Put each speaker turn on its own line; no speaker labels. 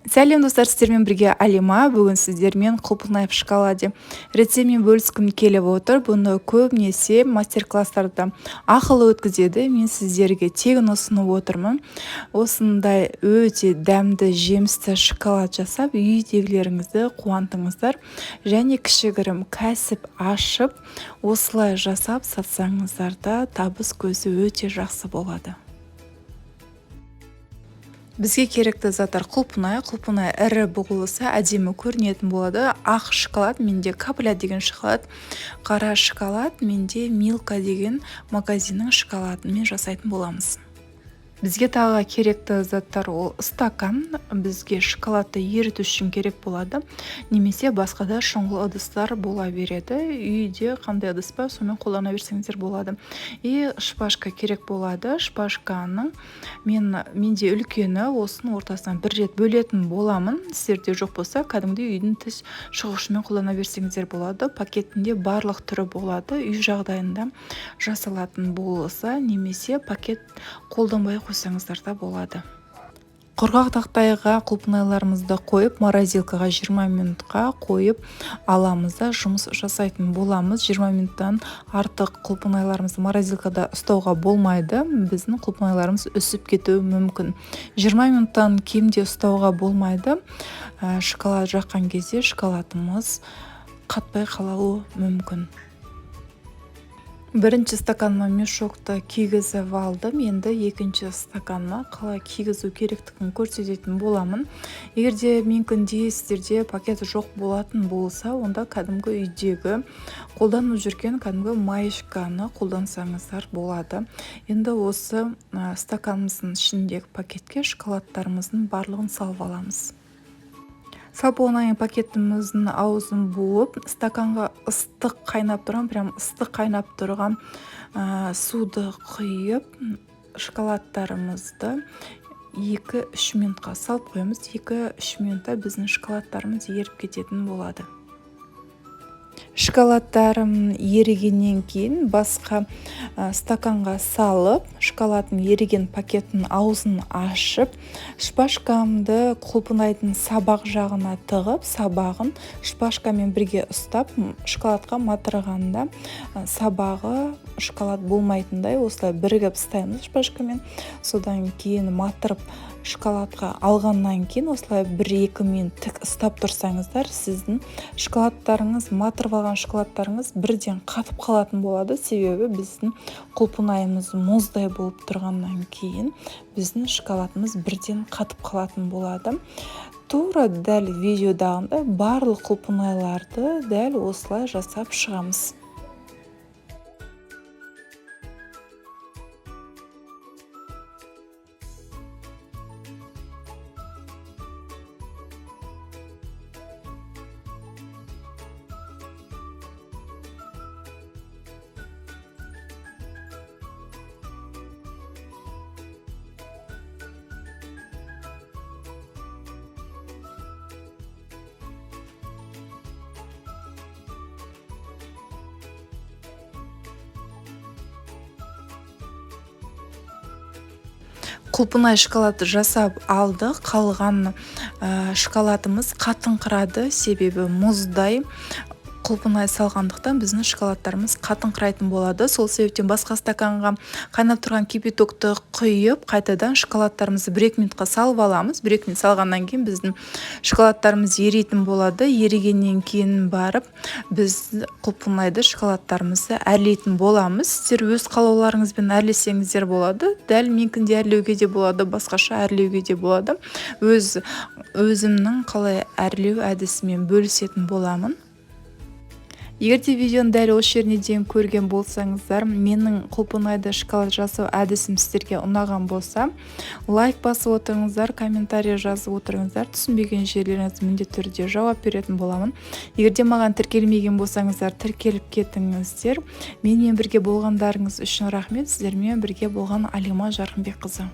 Сәлем достар, сіздермен бірге Алима. Бүгін сіздермен құлпынай шоколаде рецептімен бөліскім келіп отыр. Бұны көбінесе мастер-класстарда ақылы өткізеді. Мен сіздерге тегін ұсынып отырмын. Осындай өте дәмді, жемісті шоколад жасап, үйдегілеріңізді қуантыңыздар. Және кішігірім кәсіп ашып, осылай жасап сатсаңыздар да табыс көзі өте жақсы болады. Бізге керекті заттар құлпынай ірі бұғылысы әдемі көрінетін болады. Ақ шоколад, менде Капля деген шоколад, қара шоколад, менде Милка деген магазиннің шоколадымен жасайтын боламыз. Бізге тағы керекті заттар ол стакан, бізге шоколадты еріту үшін керек болады, немесе басқада шұңғыл ыдыстар бола береді. Үйде қандай ыдыс бар, сонымен қолдана берсеңіздер болады. И шпажка керек болады. Шпажканың менде үлкені, осының ортасынан бір рет бөлетін боламын. Сіздерде жоқ болса, кәдімгідей үйдің тіс шығушымен қолдана берсеңіздер болады. Пакетінде барлық түрі болады. Үй жағдайында жасалатын болса, немесе пакет қолданбай қойсаңыздар да болады. Құрғақ тақтайға құлпынайларымызды қойып, морозилкаға 20 минутқа қойып аламыз да жұмыс жасайтын боламыз. 20 минуттан артық құлпынайларымызды морозилкада ұстауға болмайды. Біздің құлпынайларымыз үсіп кетуі мүмкін. 20 минуттан кемде ұстауға болмайды. Шоколад жаққан кезде шоколадымыз қатпай қалуы мүмкін. Бірінші стаканыма мешокты кигізіп алдым. Енді екінші стаканына қалай кигізу керектігін көрсететін боламын. Егерде мүмкінде сіздерде пакеті жоқ болатын болса, онда кәдімгі үйдегі қолданып жүрген кәдімгі маечканы қолдансаңыздар болады. Енді осы стаканымыздың ішіндегі пакетке шоколадтарымыздың барлығын салып аламыз. Салып болғаннан пакетіміздің аузын буып, стаканға ыстық қайнап тұрған суды құйып, шоколадтарымызды 2-3 минутқа салып қоямыз. 2-3 минутта біздің шоколадтарымыз еріп кететін болады. Шоколадтарым ерігеннен кейін басқа стаканға салып, шоколадың еріген пакеттің аузын ашып, шпажкамды құлпынайдың сабақ жағына тығып, сабағын шпажкамен бірге ұстап, шоколадқа матырғанда сабағы шоколад болмайтындай осылай бірігіп ұстаймыз шпажкамен. Содан кейін матырып шоколадқа алғаннан кейін осылай 1-2 минут тік ұстап тұрсаңыздар, сіздің шоколадтарыңыз, матырып алған шоколадтарыңыз бірден қатып қалатын болады. Себебі біздің құлпынайымыз мұздай болып тұрғаннан кейін біздің шоколадымыз бірден қатып қалатын болады. Тура дәл видеодағында барлық құлпынайларды дәл осылай жасап шығамыз. Құлпынай шоколадты жасап алдық. Қалған шоколадымыз қатыңқырады, себебі мұздай құлпынай салғандықтан біздің шоколадтарымыз қатыңқырайтын болады. Сол себептен басқа стаканға қайнап тұрған кипятокты құйып, қайтадан шоколадтарымызды 1-2 минутқа салып аламыз. 1-2 минут салғаннан кейін біздің шоколадтарымыз еритін болады. Ерігеннен кейін барып, біз құлпынайды шоколадтарымызды әрлейтін боламыз. Сіздер өз қалауларыңызбен әрлесеңіздер болады. Дәл менікінде әрлеуге де болады, басқаша әрлеуге де болады. Өзімнің қалай әрлеу әдісімен бөлісетін боламын. Егерде видеоны дәл осы жеріне дейін көрген болсаңыздар, менің құлпынайды шоколад жасау әдісім сіздерге ұнаған болса, лайк басып отырыңыздар, комментарий жазып отырыңыздар. Түсінбеген жерлеріңізді міндетті түрде жауап беретін боламын. Егерде маған тіркелмеген болсаңыздар, тіркеліп кетіңіздер. Менімен бірге болғандарыңыз үшін рахмет. Сіздермен бірге болған Алима Жарқынбекқызы.